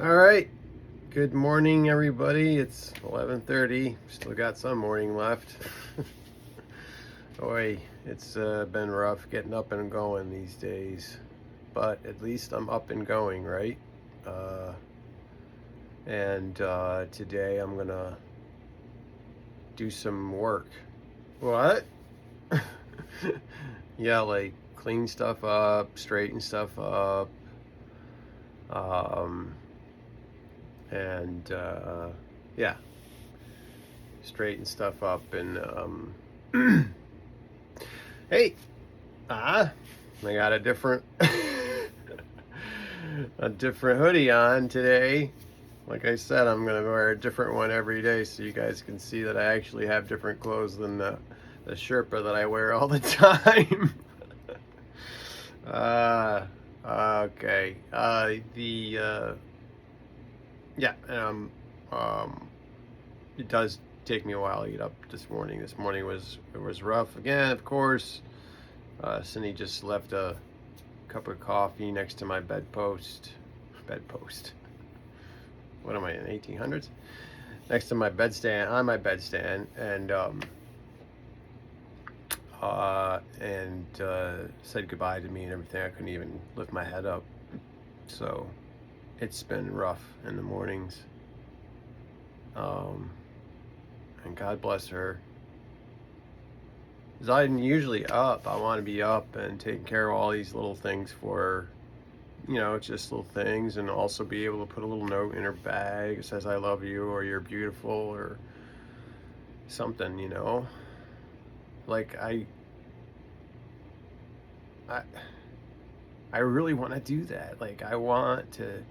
All right. Good morning, everybody. It's 11:30. Still got some morning left. Boy, it's been rough getting up and going these days, but at least I'm up and going, right? Uh, and today I'm gonna do some work. What? Yeah, like clean stuff up, straighten stuff up, um, and yeah, straighten stuff up and hey, I got a different a different hoodie on today. Like I said, I'm gonna wear a different one every day so you guys can see that I actually have different clothes than the Sherpa that I wear all the time. uh, okay. Yeah, it does take me a while to get up this morning. This morning was rough again, of course. Cindy just left a cup of coffee next to my bedpost. Bedpost. What am I in 1800s? Next to my bedstand, on my bedstand, and said goodbye to me and everything. I couldn't even lift my head up. So it's been rough in the mornings. Um, and God bless her. Because I'm usually up. I want to be up and taking care of all these little things for her. Just little things, and also be able to put a little note in her bag that says I love you or you're beautiful or something. Like I I really want to do that. Like I want to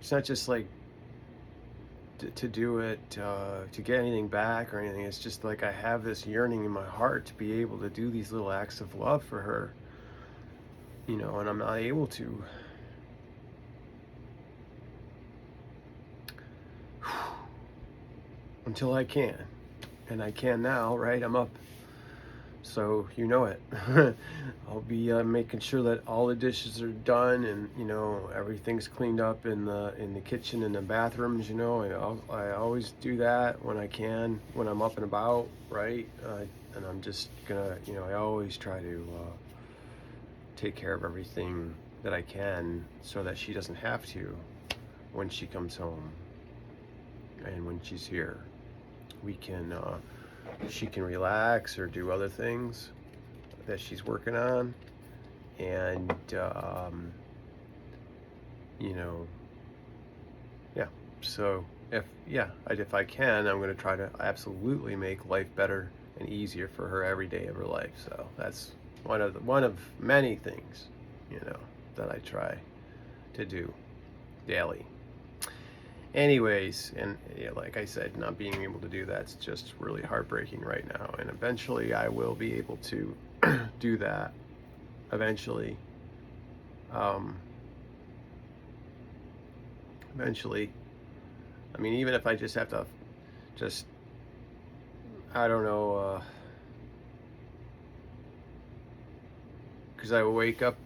it's not just like to do it to get anything back or anything. It's just like I have this yearning in my heart to be able to do these little acts of love for her, and I'm not able to. Until I can. And I can now, right? I'm up. So you know it. I'll be making sure that all the dishes are done and everything's cleaned up in the kitchen and the bathrooms. I always do that when I can, when I'm up and about, right? And I'm just gonna, I always try to take care of everything that I can so that she doesn't have to when she comes home and when she's here. She can relax or do other things that she's working on, and yeah. So if I can, I'm going to try to absolutely make life better and easier for her every day of her life. So that's one of many things, that I try to do daily. Anyways, and yeah, like I said, not being able to do that's just really heartbreaking right now. And eventually, I will be able to do that. Eventually, um, eventually. I mean, even if I just have to, just I don't know, because I wake up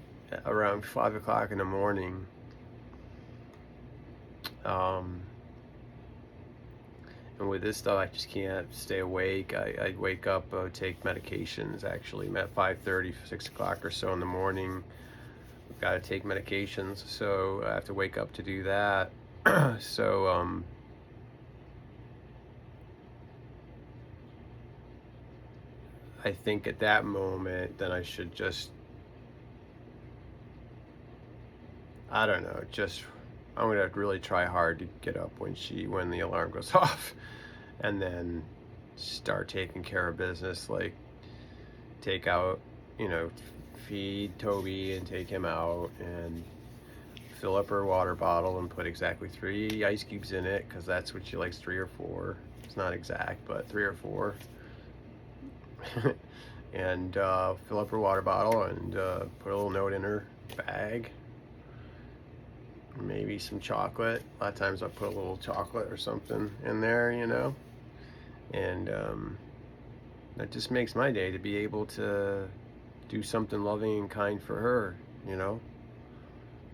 around 5 o'clock in the morning. And with this stuff, I just can't stay awake. I wake up, take medications actually at 5:30, 6 o'clock or so in the morning. I've got to take medications, so I have to wake up to do that. So, I think at that moment, then I should just, I don't know, I'm gonna really try hard to get up when the alarm goes off, and then start taking care of business, like take out, feed Toby and take him out and fill up her water bottle and put exactly 3 ice cubes in it, because that's what she likes, 3 or 4. It's not exact, but 3 or 4. And fill up her water bottle and put a little note in her bag. Maybe some chocolate. A lot of times I put a little chocolate or something in there, and that just makes my day to be able to do something loving and kind for her,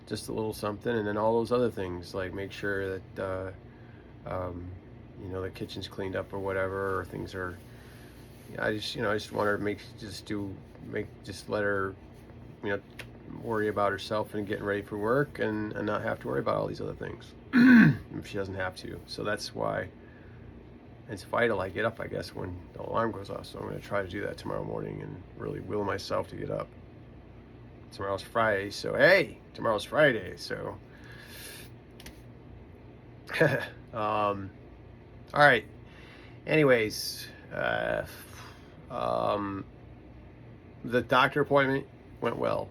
just a little something, and then all those other things, like make sure that the kitchen's cleaned up or whatever, or things are. I just want her to just let her, you know, worry about herself and getting ready for work, and not have to worry about all these other things if she doesn't have to. So that's why it's vital I get up, I guess, when the alarm goes off. So I'm going to try to do that tomorrow morning and really will myself to get up. Tomorrow's Friday, so hey, tomorrow's Friday, so all right. Anyways, the doctor appointment went well.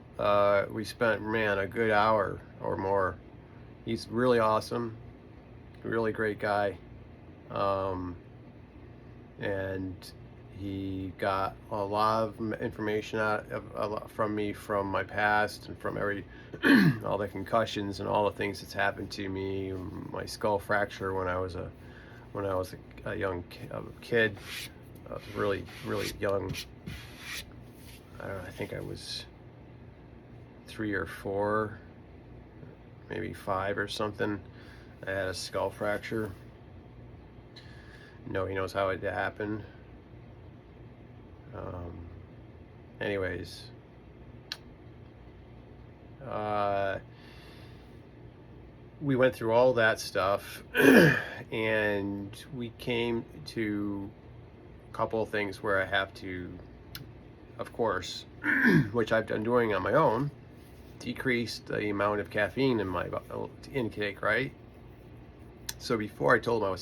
We spent, man, a good hour or more. He's really awesome, really great guy, and he got a lot of information from me, from my past, and from all the concussions and all the things that's happened to me. My skull fracture when I was a young kid, really young. I don't know, I think I was 3 or 4, maybe 5 or something. I had a skull fracture. Nobody knows how it happened. Anyways, we went through all that stuff and we came to a couple of things where I have to, of course, which I've done doing on my own, decrease the amount of caffeine in my intake, right? So before, I told him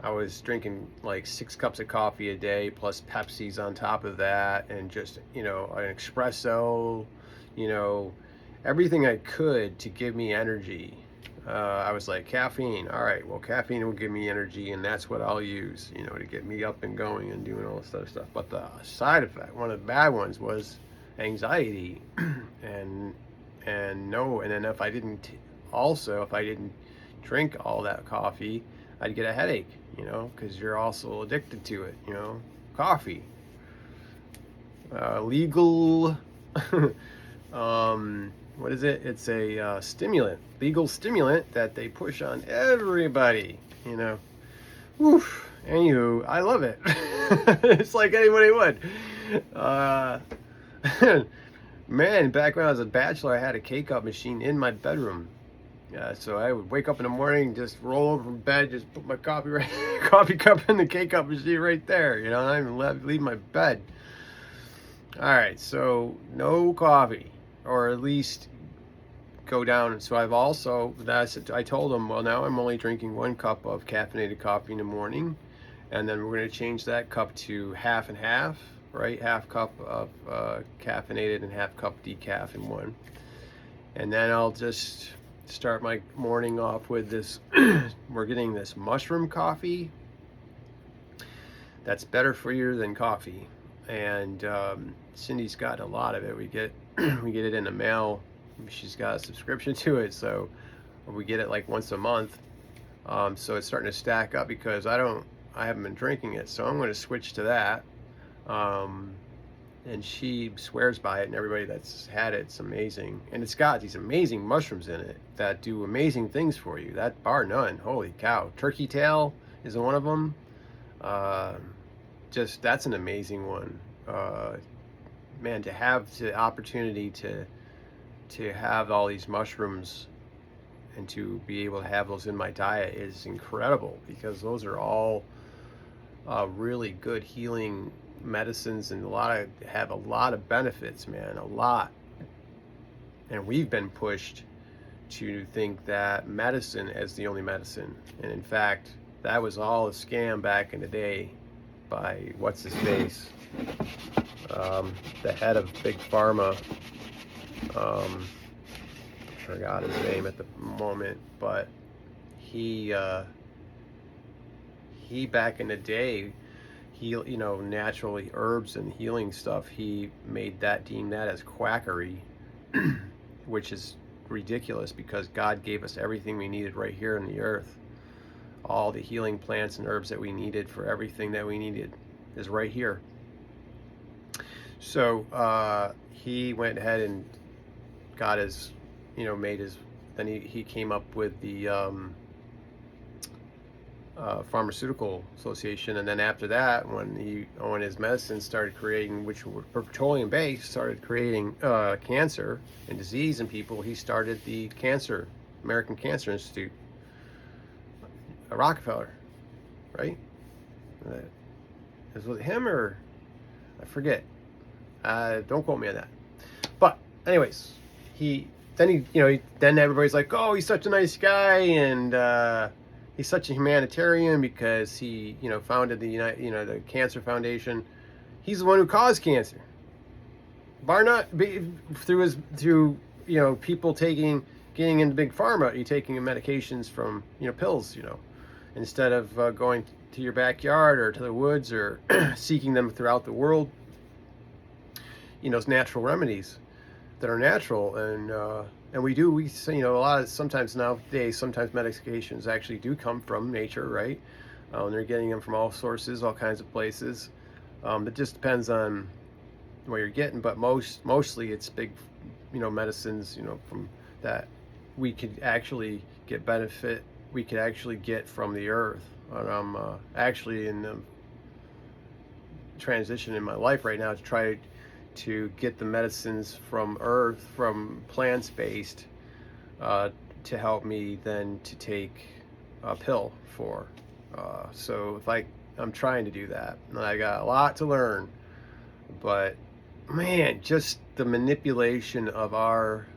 I was drinking like 6 cups of coffee a day plus Pepsis on top of that, and just, an espresso, everything I could to give me energy. I was like, caffeine, all right, well, caffeine will give me energy, and that's what I'll use, to get me up and going and doing all this other stuff. But the side effect, one of the bad ones, was anxiety. and then if I didn't drink all that coffee, I'd get a headache, because you're also addicted to it, coffee. Legal, what is it? It's a stimulant, legal stimulant that they push on everybody, Woof. Anywho, I love it. It's like anybody would. Man, back when I was a bachelor, I had a K-Cup machine in my bedroom. So I would wake up in the morning, just roll over from bed, just put my coffee cup in the K-Cup machine right there, not even leave my bed. All right, so no coffee, or at least go down. So I told them, well, now I'm only drinking 1 cup of caffeinated coffee in the morning, and then we're going to change that cup to half and half, right? Half cup of caffeinated and half cup decaf in one. And then I'll just start my morning off with this. We're getting this mushroom coffee that's better for you than coffee, and Cindy's got a lot of it. We get it in the mail. She's got a subscription to it, so we get it like once a month. So it's starting to stack up because I haven't been drinking it, so I'm going to switch to that. And she swears by it, and everybody that's had it's amazing. And it's got these amazing mushrooms in it that do amazing things for you. That, bar none. Holy cow. Turkey tail is one of them. That's an amazing one. Man, to have the opportunity to have all these mushrooms and to be able to have those in my diet is incredible, because those are all really good healing medicines, and have a lot of benefits, man, a lot. And we've been pushed to think that medicine is the only medicine, and in fact, that was all a scam back in the day by what's his face, the head of Big Pharma. Forgot his name at the moment, but he back in the day, naturally herbs and healing stuff, he deemed that as quackery, which is ridiculous, because God gave us everything we needed right here on the earth. All the healing plants and herbs that we needed for everything that we needed is right here. So he went ahead and got his made his. Then he came up with the Pharmaceutical Association, and then after that, when his medicines started creating, which were petroleum based, started creating cancer and disease in people, he started the American Cancer Institute, Rockefeller, right? Is it him or I forget? Don't quote me on that. But anyways, then everybody's like, oh, he's such a nice guy, and he's such a humanitarian because he, founded the Cancer Foundation. He's the one who caused cancer. Bar not through people getting into big pharma, you taking medications from pills, instead of going to your backyard or to the woods or seeking them throughout the world. It's natural remedies that are natural, and we say, a lot of sometimes nowadays, sometimes medications actually do come from nature, right? They're getting them from all sources, all kinds of places. It just depends on what you're getting, but mostly it's big, medicines, from that we could actually get benefit. We could actually get from the earth. And I'm actually in the transition in my life right now to try to get the medicines from earth, from plants based, to help me then to take a pill for. So I'm trying to do that, and I got a lot to learn, but man, just the manipulation of our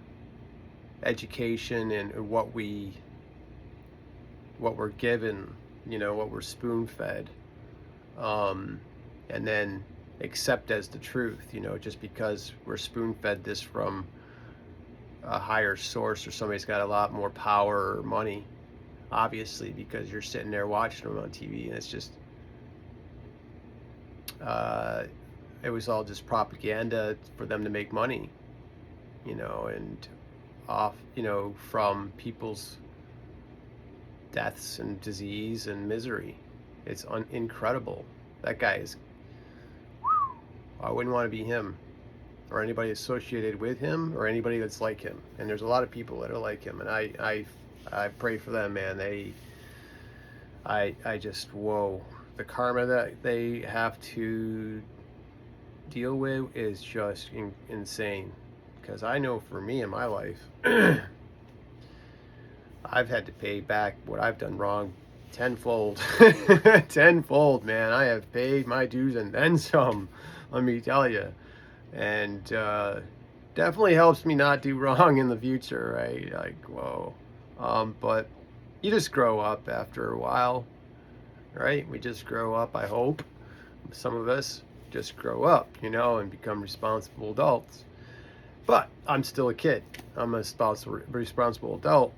education and what we're given, what we're spoon fed, and then accept as the truth, just because we're spoon fed this from a higher source, or somebody's got a lot more power or money, obviously, because you're sitting there watching them on TV, and it's just it was all just propaganda for them to make money, and off, from people's deaths and disease and misery. It's incredible. That guy is, I wouldn't want to be him or anybody associated with him or anybody that's like him. And there's a lot of people that are like him, and I pray for them, man. I just, whoa, the karma that they have to deal with is just insane. Because I know for me in my life, I've had to pay back what I've done wrong tenfold. Tenfold, man. I have paid my dues and then some, let me tell you. And definitely helps me not do wrong in the future, right? Like, whoa. But you just grow up after a while, right? We just grow up, I hope. Some of us just grow up, and become responsible adults. But I'm still a kid. I'm a responsible adult,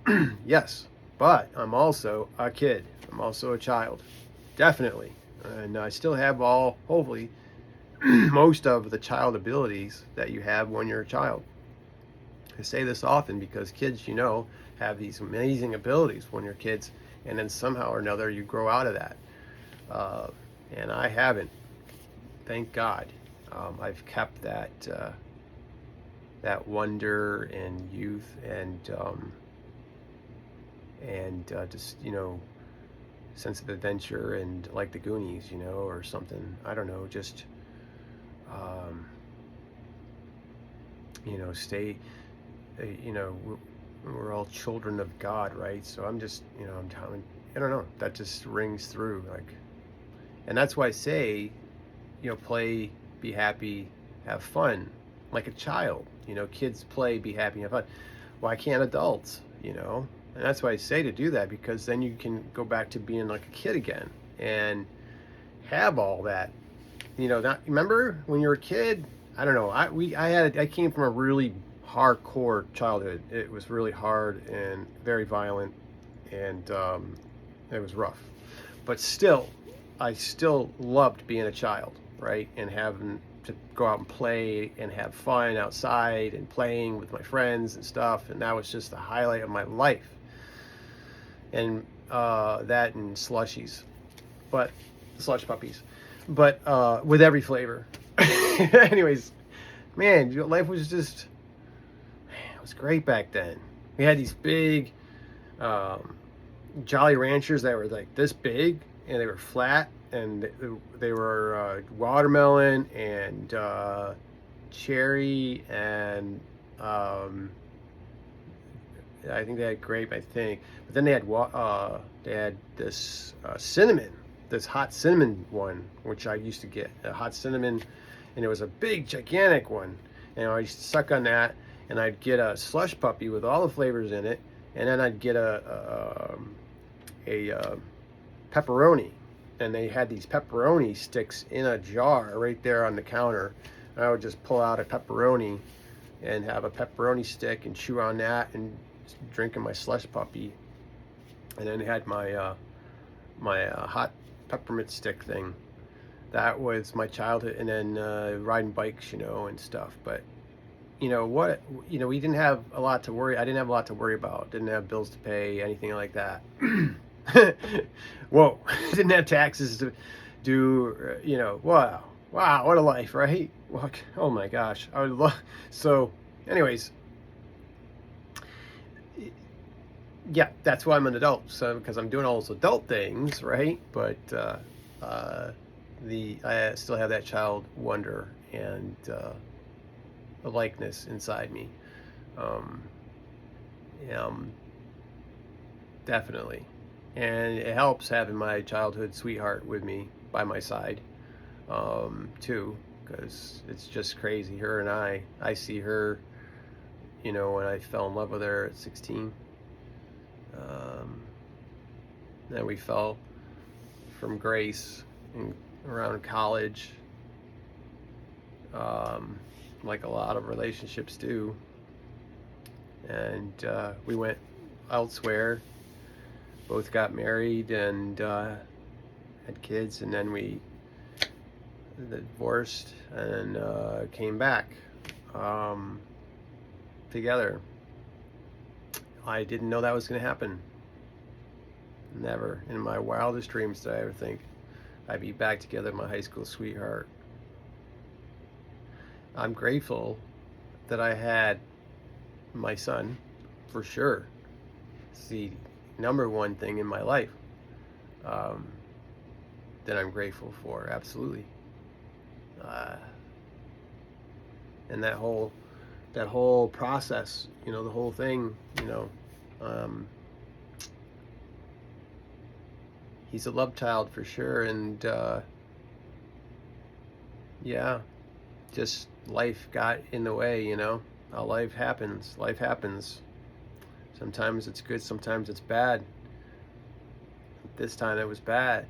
yes. But I'm also a kid. I'm also a child, definitely. And I still have hopefully, most of the child abilities that you have when you're a child. I say this often because kids, have these amazing abilities when you're kids, and then somehow or another you grow out of that. And I haven't. Thank God. I've kept that wonder and youth and just sense of adventure, and like the Goonies, or something. I don't know, just stay. We're all children of God, right? So I'm just, I don't know. That just rings through, and that's why I say, play, be happy, have fun, like a child. Kids play, be happy, have fun. Why can't adults? And that's why I say to do that, because then you can go back to being like a kid again and have all that. Remember when you were a kid? I don't know. I came from a really hardcore childhood. It was really hard and very violent, and it was rough. But still, I still loved being a child, right? And having to go out and play and have fun outside and playing with my friends and stuff. And that was just the highlight of my life. And that and slushies, but slush puppies, but with every flavor. Anyways, man, life was just, it was great back then. We had these big um, Jolly Ranchers that were like this big, and they were flat, and they were watermelon and cherry, and um, I think they had grape, I think. But then they had this cinnamon, this hot cinnamon one, which I used to get a hot cinnamon, and it was a big, gigantic one. And I used to suck on that, and I'd get a slush puppy with all the flavors in it, and then I'd get a pepperoni, and they had these pepperoni sticks in a jar right there on the counter. And I would just pull out a pepperoni and have a pepperoni stick and chew on that and drinking my slush puppy, and then had my hot peppermint stick thing. That was my childhood, and then riding bikes, and stuff. But what, we didn't have a lot to worry. I didn't have a lot to worry about. Didn't have bills to pay, anything like that. Whoa, didn't have taxes to do. Wow, what a life, right? Oh my gosh, I would love. So, anyways. Yeah, that's why I'm an adult. So because I'm doing all those adult things, right? But I still have that child wonder and the likeness inside me. Um, definitely, and it helps having my childhood sweetheart with me by my side too, because it's just crazy. Her and I see her. When I fell in love with her at 16. Then we fell from grace around college, like a lot of relationships do. And we went elsewhere, both got married and had kids, and then we divorced and came back together. I didn't know that was going to happen. Never in my wildest dreams did I ever think I'd be back together with my high school sweetheart. I'm grateful that I had my son, for sure. It's the number one thing in my life that I'm grateful for, absolutely. And that whole process, the whole thing, he's a love child for sure. And yeah, just life got in the way. How life happens. Sometimes it's good, sometimes it's bad. This time it was bad.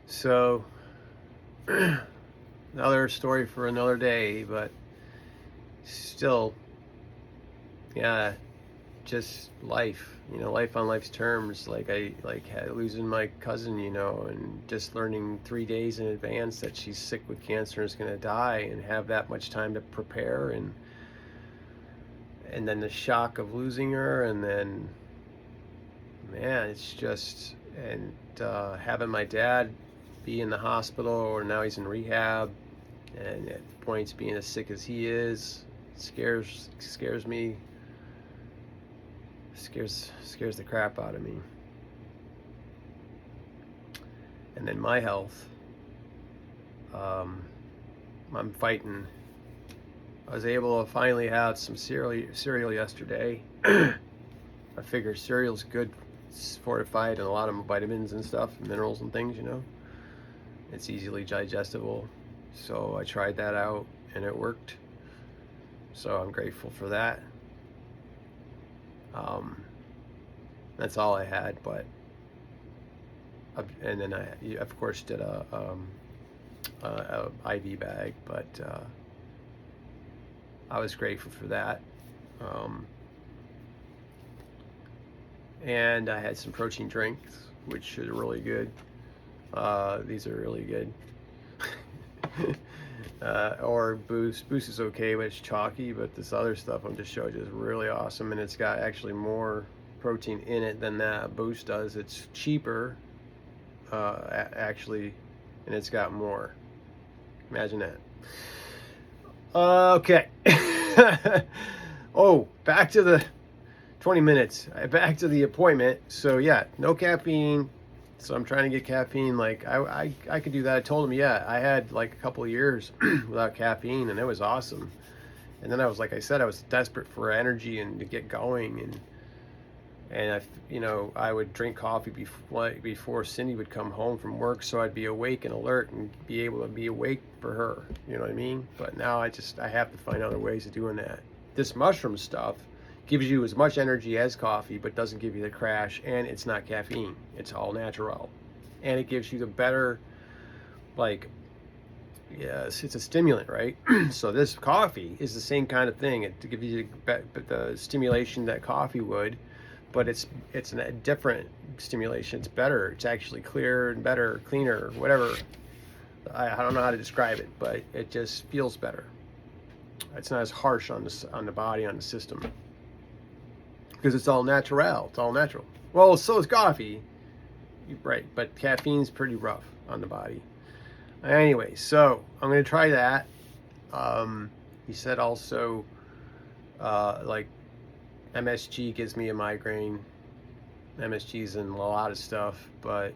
So another story for another day, but still, yeah, just life, life on life's terms. Like losing my cousin, and just learning 3 days in advance that she's sick with cancer and is going to die, and have that much time to prepare, and then the shock of losing her, and then, man, it's just, and having my dad be in the hospital, or now he's in rehab, and at points being as sick as he is, scares me, scares the crap out of me. And then my health, I'm fighting. I was able to finally have some cereal yesterday. I figure cereal's good, it's fortified and a lot of vitamins and stuff, minerals and things, It's easily digestible. So I tried that out and it worked. So I'm grateful for that. That's all I had, but and then I of course did a IV bag, but I was grateful for that. And I had some protein drinks, which are really good. These are really good. Or Boost. Boost is okay, but it's chalky. But this other stuff I'm just showing you is really awesome, and it's got actually more protein in it than that Boost does. It's cheaper, actually, and it's got more. Imagine that. Okay. Oh, back to the 20 minutes. Back to the appointment. So yeah, no caffeine. So I'm trying to get caffeine. Like I could do that. I told him, yeah, I had like a couple of years without caffeine, and it was awesome. And then I was, like I said, I was desperate for energy and to get going, and I would drink coffee before Cindy would come home from work, so I'd be awake and alert and be able to be awake for her. You know what I mean? But now I have to find other ways of doing that. This mushroom stuff gives you as much energy as coffee, but doesn't give you the crash, and it's not caffeine. It's all natural, and it gives you the better, like, yes, it's a stimulant, right? So this coffee is the same kind of thing. It gives you the stimulation that coffee would, but it's a different stimulation. It's better. It's actually clearer and better, cleaner, whatever. I don't know how to describe it, but it just feels better. It's not as harsh on the body, on the system, because it's all natural. It's all natural. Well, so is coffee, right? But caffeine's pretty rough on the body. Anyway, so I'm gonna try that. He said also, like, MSG gives me a migraine. MSG's in a lot of stuff, but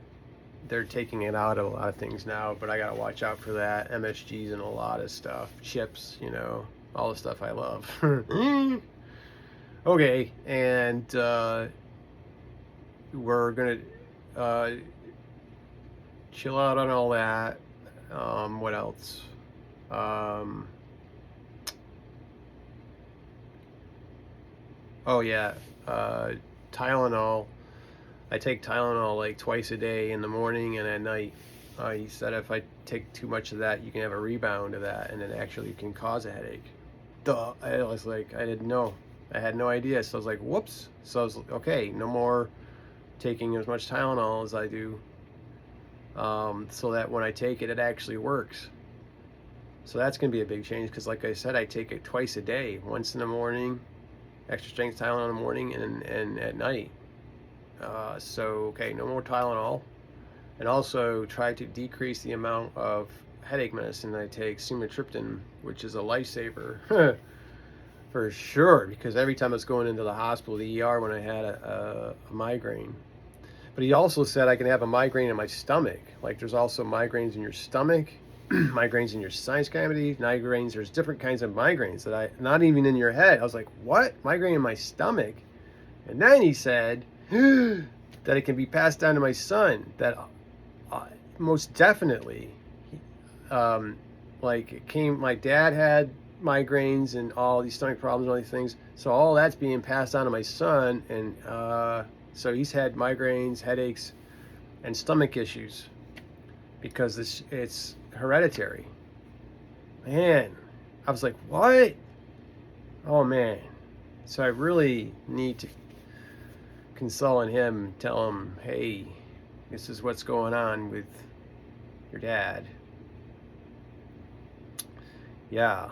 they're taking it out of a lot of things now. But I gotta watch out for that. MSG's in a lot of stuff. Chips, all the stuff I love. Okay, and we're gonna chill out on all that. What else? Oh yeah, Tylenol. I take Tylenol like twice a day, in the morning and at night. He said if I take too much of that, you can have a rebound of that, and it actually can cause a headache. Duh. I was like, I didn't know. I had no idea. So I was like, whoops. So I was like, okay, no more taking as much Tylenol as I do, so that when I take it, it actually works. So that's going to be a big change, because like I said, I take it twice a day, once in the morning, extra strength Tylenol in the morning, and at night. So, okay, no more Tylenol. And also try to decrease the amount of headache medicine that I take, sumatriptan, which is a lifesaver. For sure, because every time I was going into the hospital, the ER, when I had a migraine. But he also said I can have a migraine in my stomach. Like, there's also migraines in your stomach, migraines in your sinus cavity, migraines. There's different kinds of migraines that not even in your head. I was like, what? Migraine in my stomach? And then he said that it can be passed down to my son. That most definitely, like, it came. My dad had migraines and all these stomach problems and all these things. So all that's being passed on to my son, and so he's had migraines, headaches, and stomach issues because it's hereditary. Man, I was like, what? Oh man. So I really need to console on him, tell him, hey, this is what's going on with your dad. Yeah.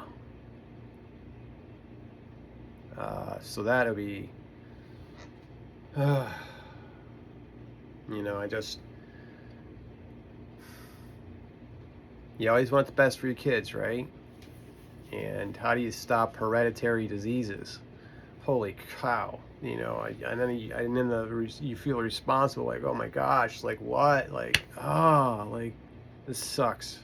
So that'll be, you always want the best for your kids, right? And how do you stop hereditary diseases? Holy cow. And then you feel responsible, like, oh my gosh, like what? Like, like, this sucks.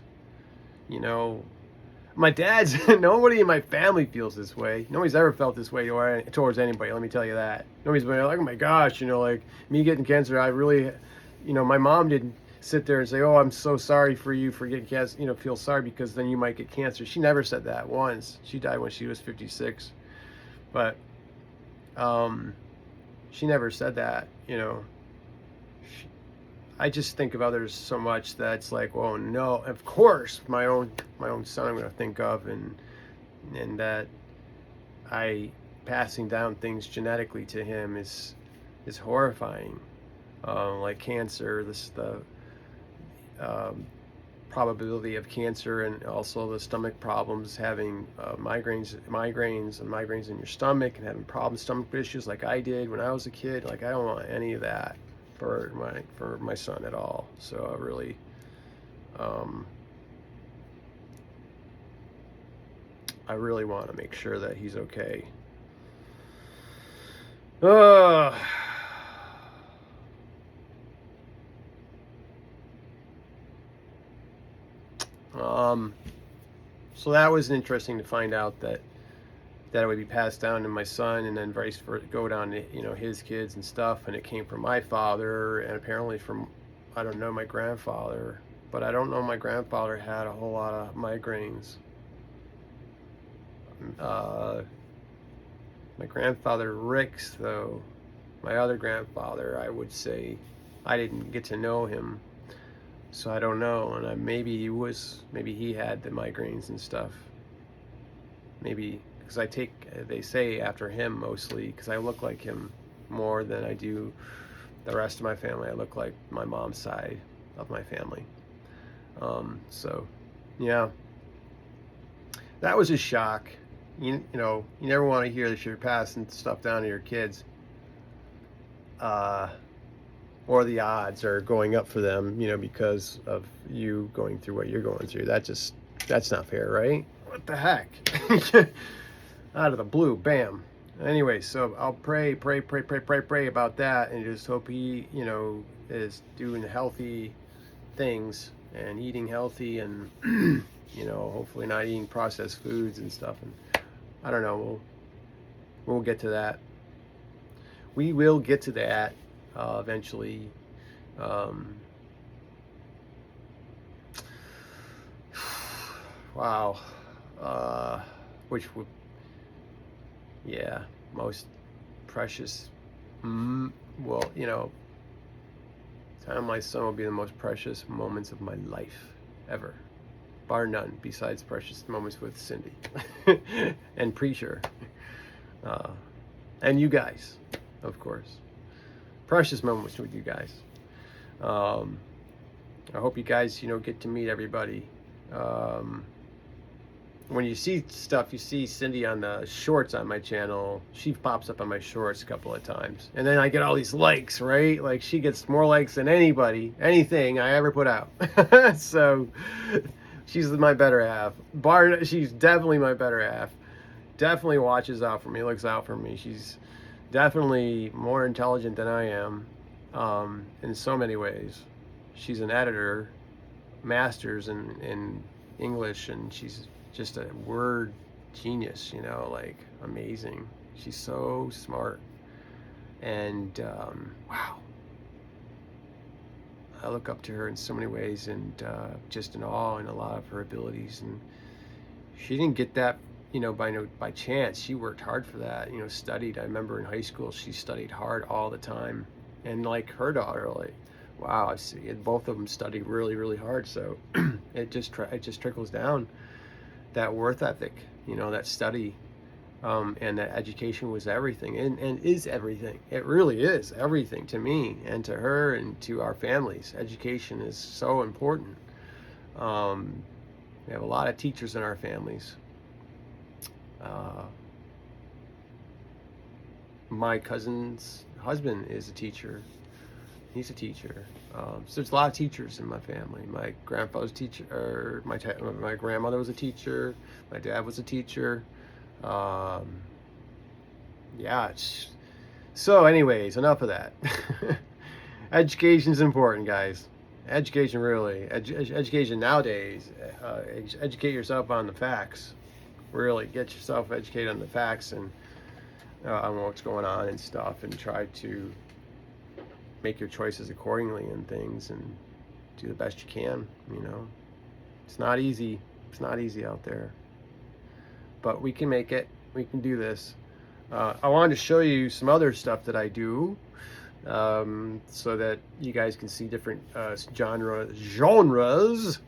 My dad's, nobody in my family feels this way. Nobody's ever felt this way towards anybody, let me tell you that. Nobody's been like, oh my gosh, like, me getting cancer, I really, my mom didn't sit there and say, oh, I'm so sorry for you for getting cancer, feel sorry because then you might get cancer. She never said that once. She died when she was 56. But she never said that, I just think of others so much that it's like, oh no, of course my own son I'm going to think of, and that I passing down things genetically to him is horrifying. Like cancer, the probability of cancer, and also the stomach problems, having migraines in your stomach, and having stomach issues like I did when I was a kid. Like, I don't want any of that for my son at all. So I really, I really want to make sure that he's okay. Uh, so that was interesting to find out that it would be passed down to my son, and then vice versa, go down to, you know, his kids and stuff. And it came from my father, and apparently from, I don't know, my grandfather, but I don't know my grandfather had a whole lot of migraines. My grandfather Rick's, though, my other grandfather, I would say, I didn't get to know him, so I don't know. And maybe he had the migraines and stuff. Maybe because they say after him mostly, because I look like him more than I do the rest of my family. I look like my mom's side of my family. So, yeah, that was a shock. You know, you never want to hear that you're passing stuff down to your kids, or the odds are going up for them, you know, because of you going through what you're going through. That's not fair, right? What the heck? Out of the blue, bam. Anyway, so I'll pray about that, and just hope he, you know, is doing healthy things and eating healthy, and you know, hopefully not eating processed foods and stuff. And I don't know, we'll get to that. We will get to that eventually. Wow. Which would, yeah, most precious. Well, you know, time my son will be the most precious moments of my life ever, bar none, besides precious moments with Cindy and Preacher, and you guys, of course. Precious moments with you guys. I hope you guys, you know, get to meet everybody. When you see stuff, you see Cindy on the shorts on my channel. She pops up on my shorts a couple of times, and then I get all these likes, right? Like, she gets more likes than anything I ever put out. So she's my better half. She's definitely my better half. Definitely watches out for me, looks out for me. She's definitely more intelligent than I am, in so many ways. She's an editor, master's in English, and she's just a word genius, you know, like, amazing. She's so smart, and wow, I look up to her in so many ways, and just in awe in a lot of her abilities. And she didn't get that, you know, by chance. She worked hard for that, you know, studied. I remember in high school she studied hard all the time, and like her daughter, like, wow, I see it, both of them studied really, really hard. So it just trickles down, that worth ethic, you know, that study, and that education was everything, and is everything. It really is everything to me and to her and to our families. Education is so important. We have a lot of teachers in our families. My cousin's husband is a teacher. He's a teacher. So there's a lot of teachers in my family. My grandfather's teacher, or my grandmother was a teacher. My dad was a teacher. Yeah. So anyways, enough of that. Education's important, guys. Education, really. Education nowadays. Educate yourself on the facts. Really get yourself educated on the facts, and on what's going on and stuff, and try to make your choices accordingly and things, and do the best you can. You know, it's not easy. It's not easy out there, but we can make it. We can do this. I wanted to show you some other stuff that I do, so that you guys can see different genres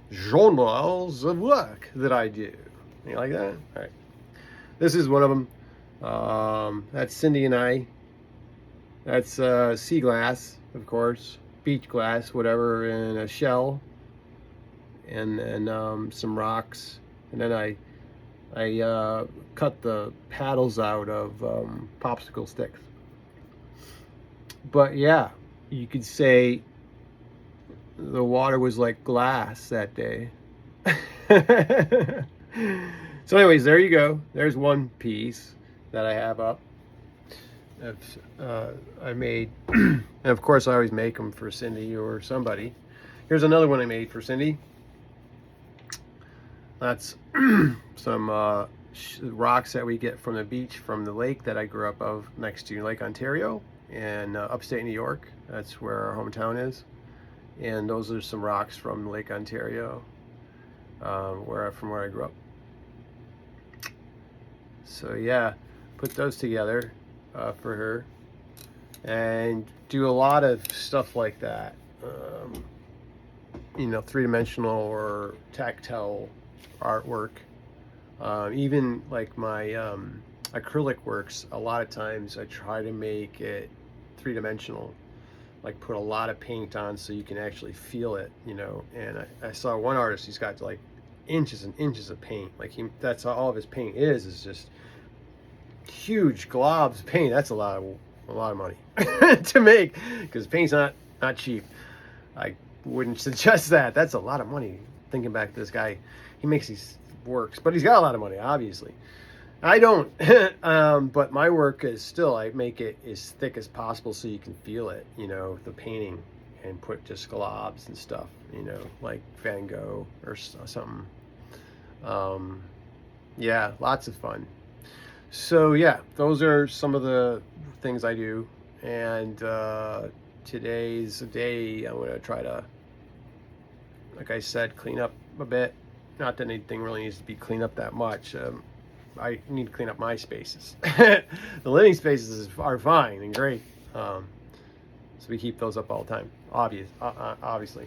of work that I do. You like that? All right. This is one of them. That's Cindy and I. That's sea glass, of course, beach glass, whatever, in a shell, and then some rocks, and then I cut the paddles out of popsicle sticks. But yeah, you could say the water was like glass that day. So anyways, there you go. There's one piece that I have up. I made, and of course I always make them for Cindy or somebody. Here's another one I made for Cindy. That's some rocks that we get from the beach, from the lake that I grew up of next to Lake Ontario in upstate New York. That's where our hometown is. And those are some rocks from Lake Ontario, from where I grew up. So yeah, put those together for her, and do a lot of stuff like that. You know, three-dimensional or tactile artwork. Even like my acrylic works, a lot of times I try to make it three-dimensional, like put a lot of paint on so you can actually feel it, you know. And I saw one artist, he's got like inches and inches of paint. Like that's all of his paint is just huge globs of paint. That's a lot of money to make, because paint's not cheap. I wouldn't suggest that. That's a lot of money. Thinking back to this guy, he makes these works, but he's got a lot of money, obviously. I don't, but my work is still, I make it as thick as possible so you can feel it, you know, the painting, and put just globs and stuff, you know, like Van Gogh or something. Yeah, lots of fun. So yeah, those are some of the things I do, and today's the day I'm going to try to, like I said, clean up a bit. Not that anything really needs to be cleaned up that much. I need to clean up my spaces. The living spaces are fine and great, so we keep those up all the time, obviously.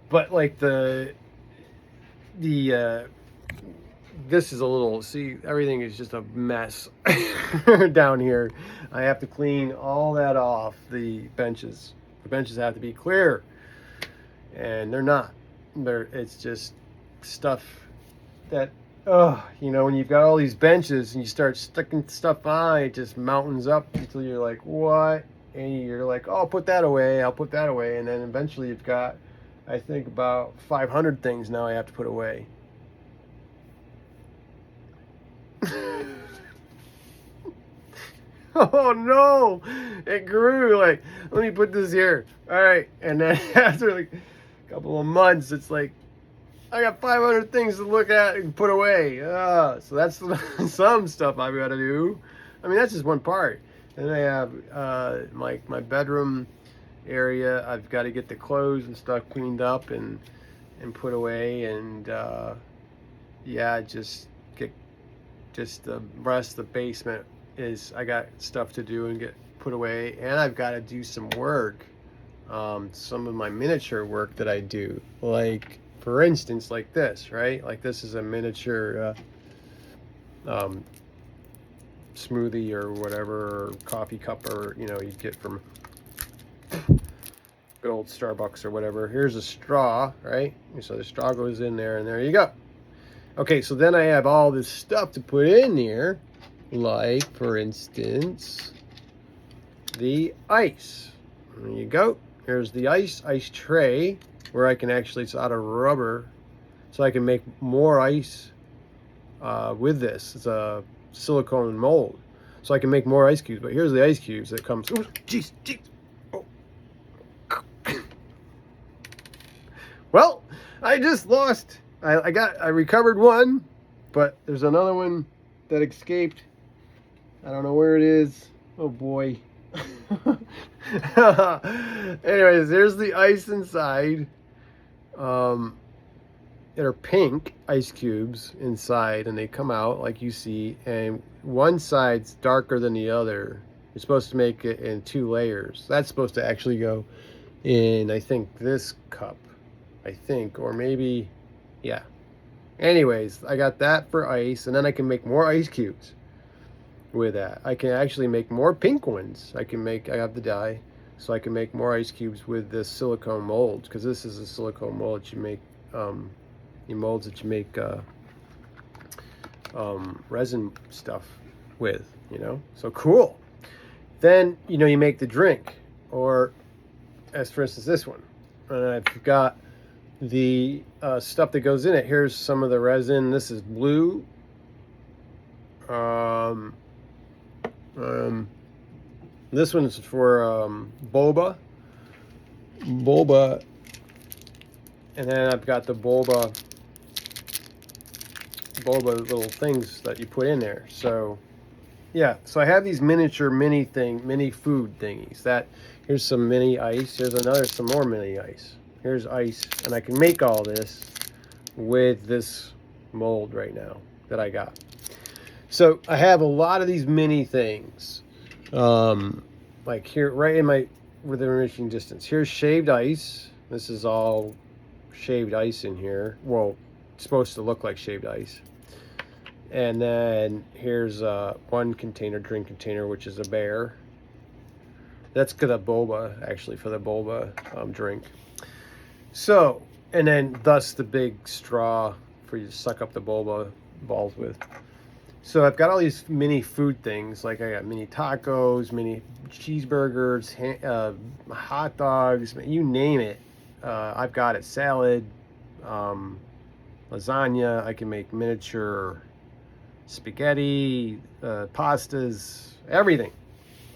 But like the this is a little, see, everything is just a mess down here. I have to clean all that off. The benches have to be clear, and they're not. It's just stuff that, you know, when you've got all these benches and you start sticking stuff on, it just mountains up until you're like, what? And you're like, oh, I'll put that away, and then eventually you've got, I think, about 500 things now I have to put away. Oh no, it grew. Like, let me put this here. All right, and then after like a couple of months, it's like I got 500 things to look at and put away. So that's some stuff I've got to do. I mean, that's just one part. And then I have like my bedroom area. I've got to get the clothes and stuff cleaned up and put away, and yeah, just the rest of the basement is, I got stuff to do and get put away, and I've got to do some work, some of my miniature work that I do, like for instance like this, right? Like this is a miniature smoothie or whatever, or coffee cup, or you know, you get from good old Starbucks or whatever. Here's a straw, right? So the straw goes in there, and there you go. Okay, so then I have all this stuff to put in here, like, for instance, the ice. There you go. Here's the ice tray, where I can actually, it's out of rubber, so I can make more ice with this. It's a silicone mold, so I can make more ice cubes. But here's the ice cubes that comes. Ooh, jeez. Oh. Well, I just lost. I recovered one, but there's another one that escaped. I don't know where it is. Oh boy. Anyways, there's the ice inside. They're pink ice cubes inside, and they come out like you see, and one side's darker than the other. You're supposed to make it in 2 layers. That's supposed to actually go in, I think, this cup. I think, or maybe, yeah. Anyways, I got that for ice, and then I can make more ice cubes with that. I can actually make more pink ones. I have the dye, so I can make more ice cubes with this silicone mold, because this is a silicone mold that you make, molds that you make resin stuff with, you know. So cool. Then, you know, you make the drink, or as for instance this one, and I've got the stuff that goes in it. Here's some of the resin. This is blue, Um, this one's for boba, and then I've got the boba little things that you put in there. So yeah, so I have these mini food thingies. Here's some mini ice. Here's some more mini ice. Here's ice, and I can make all this with this mold right now that I got. So I have a lot of these mini things, like here, right in within reaching distance. Here's shaved ice. This is all shaved ice in here. Well, it's supposed to look like shaved ice. And then here's one drink container, which is a bear. That's for the boba, actually, for the boba drink. So, and then thus the big straw for you to suck up the boba balls with. So I've got all these mini food things, like I got mini tacos, mini cheeseburgers, hot dogs, you name it. I've got it. Salad, lasagna. I can make miniature spaghetti, pastas, everything.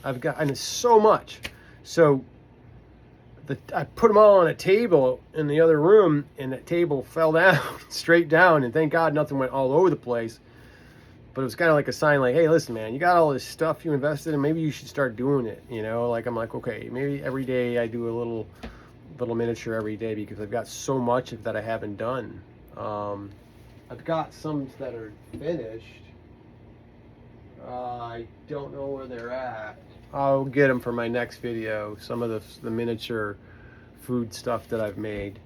And it's so much. So I put them all on a table in the other room, and that table fell down, straight down, and thank God nothing went all over the place. But it was kind of like a sign, like, hey, listen, man, you got all this stuff you invested in, maybe you should start doing it, Like, I'm like, okay, maybe every day I do a little miniature every day, because I've got so much of that I haven't done. I've got some that are finished. I don't know where they're at. I'll get them for my next video. Some of the miniature food stuff that I've made.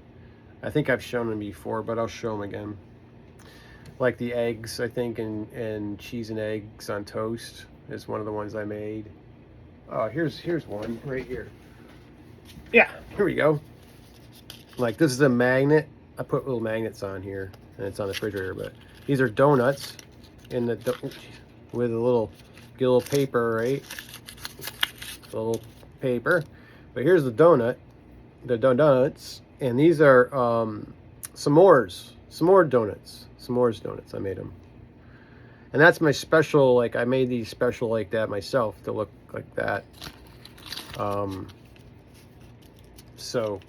I think I've shown them before, but I'll show them again. Like the eggs, I think, and cheese and eggs on toast is one of the ones I made. Oh, here's one right here. Yeah, here we go. Like, this is a magnet. I put little magnets on here, and it's on the refrigerator. But these are donuts in with get a little paper, right? A little paper. But here's the donuts, and these are s'mores donuts. S'mores donuts, I made them. And that's my special, like, I made these special like that myself to look like that. So,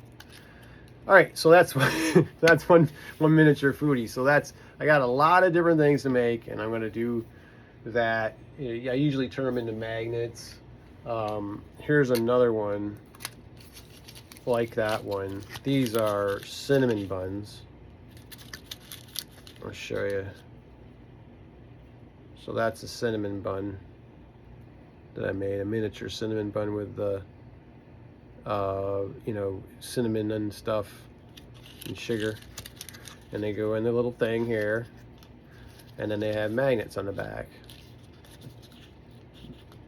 all right, so that's one miniature foodie. So I got a lot of different things to make, and I'm gonna do that. I usually turn them into magnets. Here's another one like that one. These are cinnamon buns. I'll show you. So that's a cinnamon bun that I made, a miniature cinnamon bun with the cinnamon and stuff and sugar, and they go in the little thing here, and then they have magnets on the back.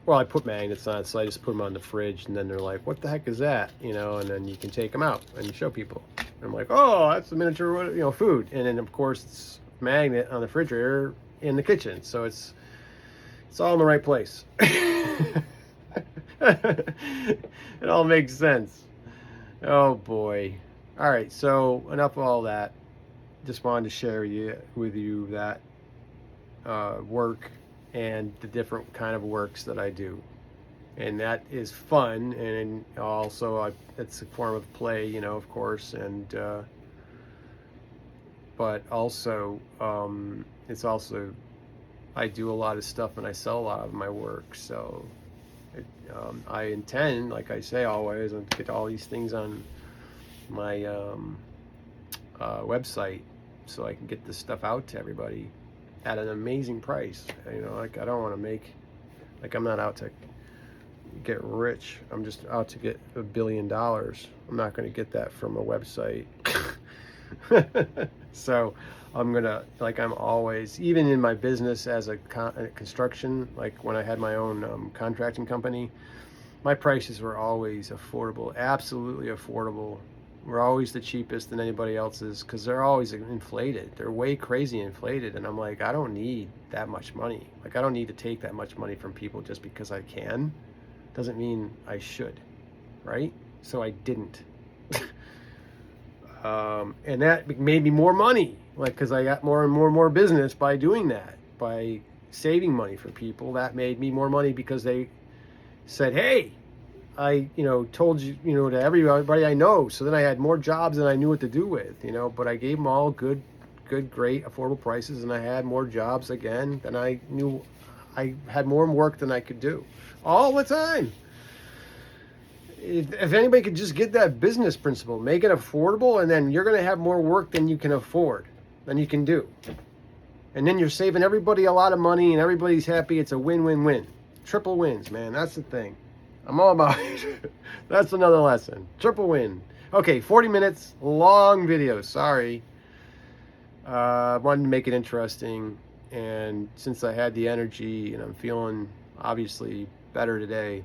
Well, I put magnets on it, so I just put them on the fridge, and then they're like, what the heck is that? And then you can take them out and show people. And I'm like, oh, that's a miniature, food. And then, of course, it's a magnet on the refrigerator in the kitchen. So it's all in the right place. It all makes sense. Oh, boy. All right, so enough of all that. Just wanted to share with you that work and the different kind of works that I do, and that is fun, and also it's a form of play, of course, and but also it's also, I do a lot of stuff and I sell a lot of my work, so I intend, like I say always, to get all these things on my website so I can get this stuff out to everybody at an amazing price. Like, I don't want to make, like, I'm not out to get rich. I'm just out to get $1 billion. I'm not going to get that from a website. So I'm gonna, like, I'm always, even in my business as a construction, like when I had my own contracting company, my prices were always affordable, absolutely affordable. We're always the cheapest than anybody else's, because they're always inflated. They're way crazy inflated, and I'm like, I don't need that much money. Like, I don't need to take that much money from people just because I can. Doesn't mean I should, right? So I didn't. And that made me more money, like, because I got more and more business by doing that, by saving money for people. That made me more money because they said, hey, I, told you, to everybody I know. So then I had more jobs than I knew what to do with, but I gave them all good, great, affordable prices. And I had more jobs again than I knew. I had more work than I could do all the time. If anybody could just get that business principle, make it affordable, and then you're going to have more work than you can afford, than you can do. And then you're saving everybody a lot of money and everybody's happy. It's a win-win-win. Triple wins, man. That's the thing. I'm all about it. That's another lesson. Triple win. Okay, 40 minutes, long video. Sorry. I wanted to make it interesting. And since I had the energy and I'm feeling obviously better today,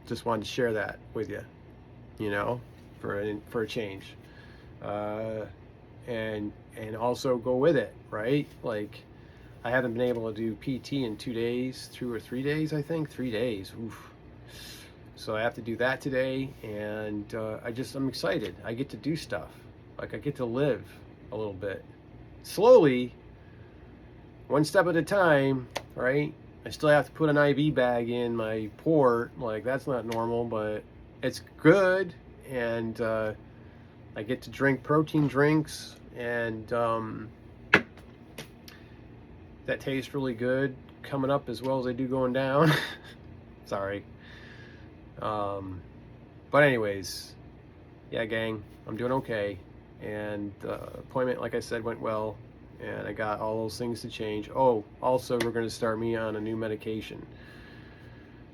just wanted to share that with you, for a change. And also go with it, right? Like, I haven't been able to do PT in 2 days, 2 or 3 days, I think. 3 days. Oof. So I have to do that today, and I'm excited. I get to do stuff. Like, I get to live a little bit. Slowly, one step at a time, right? I still have to put an IV bag in my port. Like, that's not normal, but it's good. And I get to drink protein drinks, and that tastes really good coming up as well as they do going down. Sorry. But anyways, yeah, gang, I'm doing okay. And appointment, like I said, went well. And I got all those things to change. Oh, also, we're going to start me on a new medication.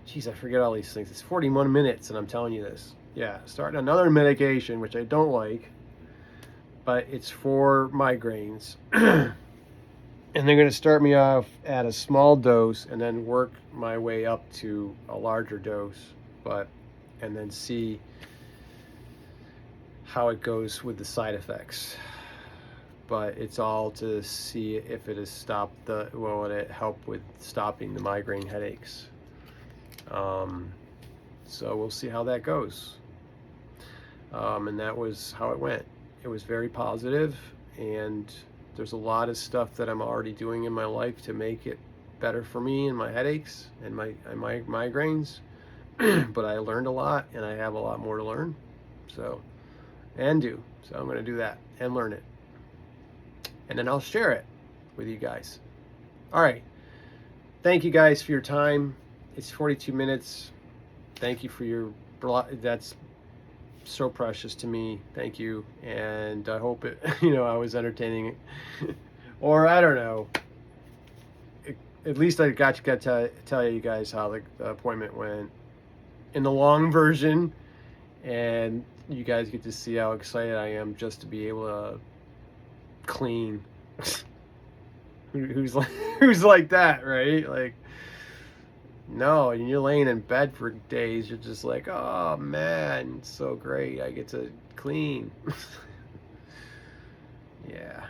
Jeez, I forget all these things. It's 41 minutes, and I'm telling you this. Yeah, starting another medication, which I don't like. But it's for migraines. And they're going to start me off at a small dose and then work my way up to a larger dose. And then see how it goes with the side effects. But it's all to see if it has stopped will it help with stopping the migraine headaches. So we'll see how that goes. And that was how it went. It was very positive, and there's a lot of stuff that I'm already doing in my life to make it better for me and my headaches and my migraines. But I learned a lot, and I have a lot more to learn. So I'm going to do that and learn it. And then I'll share it with you guys. All right. Thank you guys for your time. It's 42 minutes. Thank you for that's so precious to me. Thank you. And I hope it, I was entertaining. Or I don't know. At least I got to tell you guys how the appointment went in the long version. And you guys get to see how excited I am just to be able to clean. Who's like that, right? Like, no, and you're laying in bed for days, you're just like, oh man, it's so great, I get to clean. Yeah,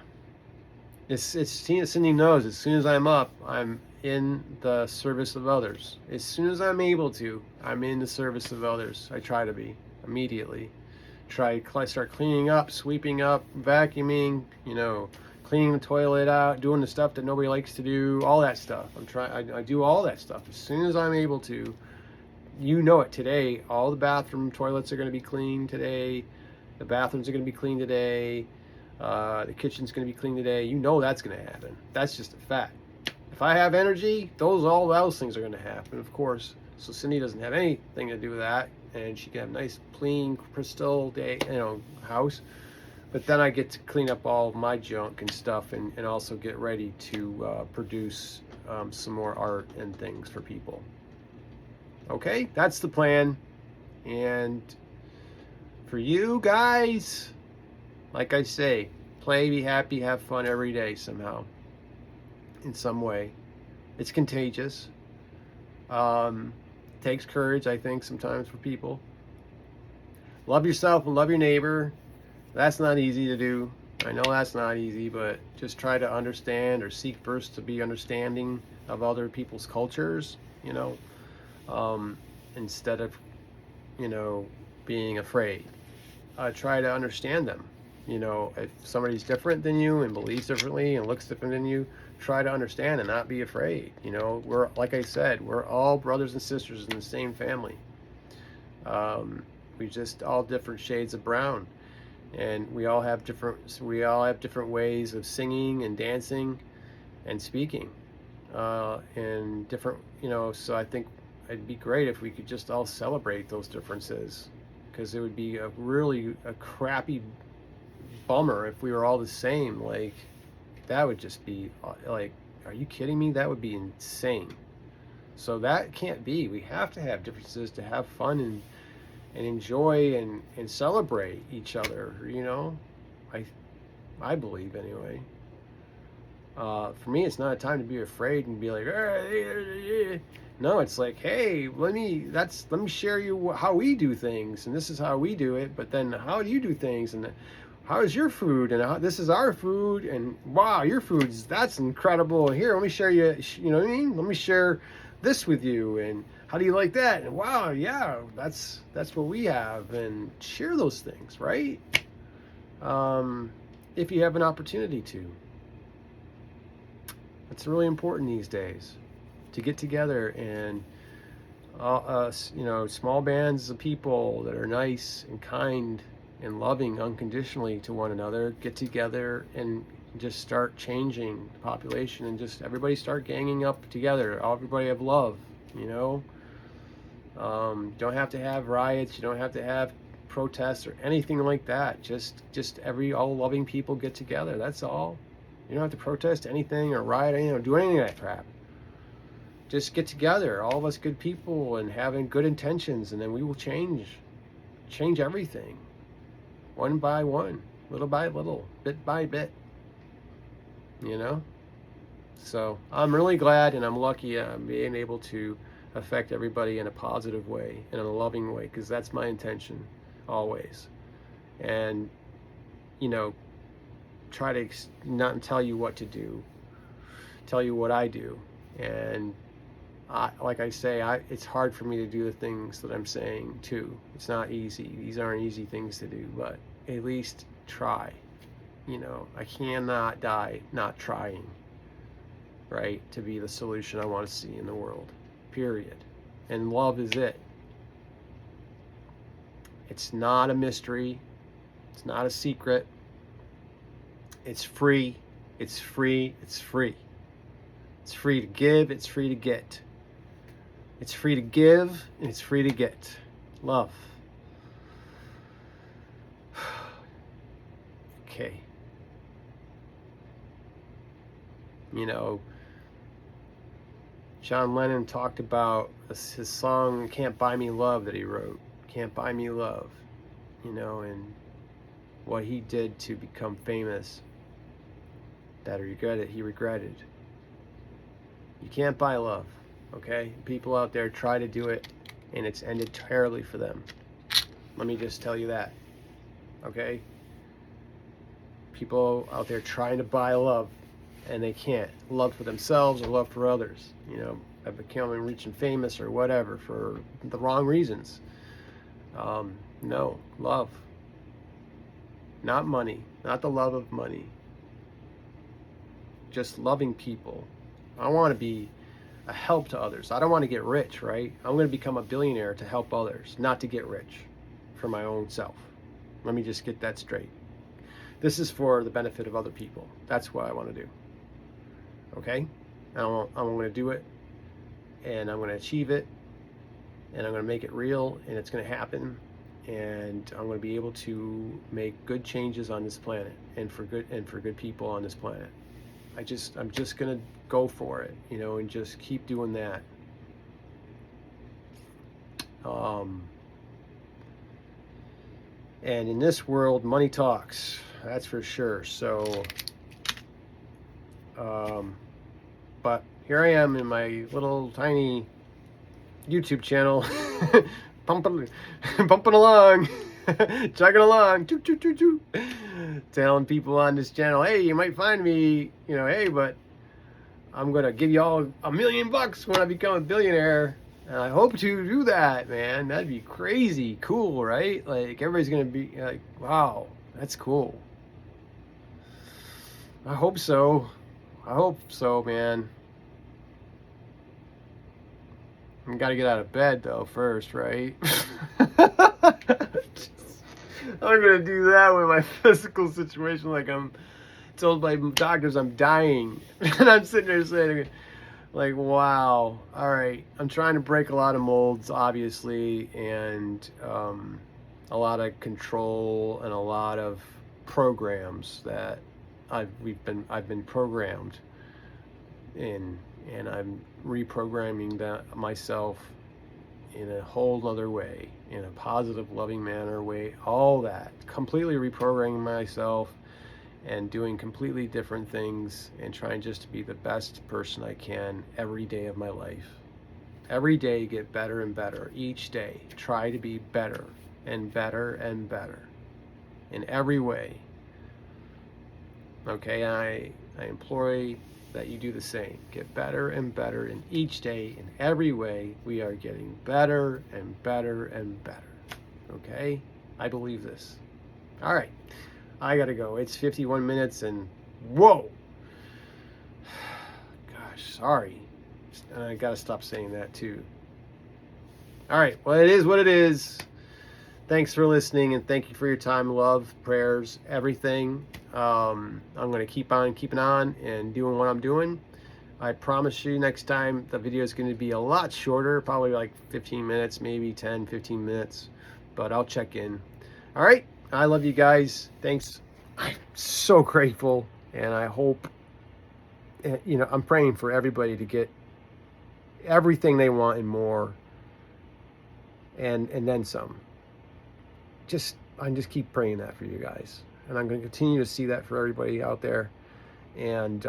it's Cindy knows, as soon as I'm up, I'm in the service of others. As soon as I'm able to, I'm in the service of others. I try to be immediately. Start cleaning up, sweeping up, vacuuming, cleaning the toilet out, doing the stuff that nobody likes to do, all that stuff. I do all that stuff as soon as I'm able to. It today. All the bathroom toilets are going to be clean today. The bathrooms are going to be clean today. The kitchen's going to be clean today. That's going to happen. That's just a fact. If I have energy, all those things are going to happen, of course. So Cindy doesn't have anything to do with that, and she can have a nice, clean, crystal day, house. But then I get to clean up all of my junk and stuff, and also get ready to produce some more art and things for people. Okay, that's the plan. And for you guys, like I say, play, be happy, have fun every day somehow, in some way. It's contagious. Takes courage, I think, sometimes for people. Love yourself and love your neighbor. That's not easy to do. I know that's not easy, but just try to understand, or seek first to be understanding of other people's cultures, instead of, being afraid. Try to understand them, You know, if somebody's different than you and believes differently and looks different than you, try to understand and not be afraid. You know, we're, like I said, we're all brothers and sisters in the same family. We just all different shades of brown, and we all have different ways of singing and dancing and speaking, and different, you know. So I think it'd be great if we could just all celebrate those differences, because it would be a crappy bummer if we were all the same. Like, that would just be like, are you kidding me? That would be insane. So that can't be. We have to have differences to have fun and enjoy and celebrate each other, you know. I believe, anyway. For me, it's not a time to be afraid and be like, no, it's like, hey, let me share you how we do things, and this is how we do it. But then, how do you do things, and how is your food, and this is our food, and wow, your that's incredible. Here, let me share you know what I mean? Let me share this with you, and how do you like that? And wow, yeah, that's what we have, and share those things, right? If you have an opportunity to. It's really important these days to get together and you know, small bands of people that are nice and kind and loving unconditionally to one another, get together and just start changing the population, and just everybody start ganging up together. Everybody have love, you know. Don't have to have riots. You don't have to have protests or anything like that. Just all loving people get together. That's all. You don't have to protest anything or riot anything or do any of that crap. Just get together, all of us good people, and having good intentions, and then we will change everything, one by one, little by little, bit by bit, you know. So I'm really glad, and I'm lucky I'm being able to affect everybody in a positive way and in a loving way, because that's my intention always. And, you know, try to not tell you what to do, tell you what I do. And like I say, it's hard for me to do the things that I'm saying too. It's not easy. These aren't easy things to do, but at least try. You know, I cannot die not trying, right, to be the solution I want to see in the world, period. And love is it. It's not a mystery. It's not a secret. It's free. It's free. It's free. It's free to give. It's free to get. It's free to give, and it's free to get. Love. Okay. You know, John Lennon talked about his song Can't Buy Me Love that he wrote. Can't Buy Me Love. You know, and what he did to become famous, that he regretted. You can't buy love, okay? People out there try to do it, and it's ended terribly for them. Let me just tell you that, okay? People out there trying to buy love, and they can't. Love for themselves or love for others, you know, by becoming rich and famous or whatever for the wrong reasons. No, love. Not money, not the love of money. Just loving people. I want to be a help to others. I don't want to get rich, right? I'm going to become a billionaire to help others, not to get rich for my own self. Let me just get that straight. This is for the benefit of other people. That's what I want to do. Okay? I'm going to do it, and I'm going to achieve it, and I'm going to make it real, and it's going to happen, and I'm going to be able to make good changes on this planet, and for good people on this planet. I'm just going to go for it, you know, and just keep doing that. And in this world, money talks. That's for sure. So, but here I am in my little tiny YouTube channel, pumping along, chugging along, telling people on this channel, hey, you might find me, you know, hey, but I'm gonna give you all $1 million when I become a billionaire. And I hope to do that, man. That'd be crazy cool, right? Like, everybody's gonna be like, wow, that's cool. I hope so. I hope so, man. I got to get out of bed though first, right? I'm gonna do that with my physical situation. Like I'm told by doctors I'm dying, and I'm sitting there saying, like, wow, all right. I'm trying to break a lot of molds, obviously, and a lot of control and a lot of programs that I've been programmed in, and I'm reprogramming that myself in a whole other way, in a positive, loving manner way, all that, completely reprogramming myself and doing completely different things and trying just to be the best person I can every day of my life. Every day get better and better. Each day try to be better and better and better in every way. Okay, I implore that you do the same. Get better and better in each day, in every way. We are getting better and better and better. Okay? I believe this. All right. I gotta go. It's 51 minutes and whoa! Gosh, sorry. I gotta stop saying that too. All right. Well, it is what it is. Thanks for listening, and thank you for your time, love, prayers, everything. I'm going to keep on keeping on and doing what I'm doing. I promise you next time the video is going to be a lot shorter, probably like 15 minutes, maybe 10, 15 minutes, but I'll check in. All right. I love you guys. Thanks. I'm so grateful, and I hope, I'm praying for everybody to get everything they want and more, and then some. I just keep praying that for you guys, and I'm going to continue to see that for everybody out there, and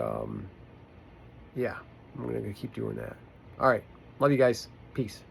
yeah, I'm going to keep doing that. All right, love you guys. Peace.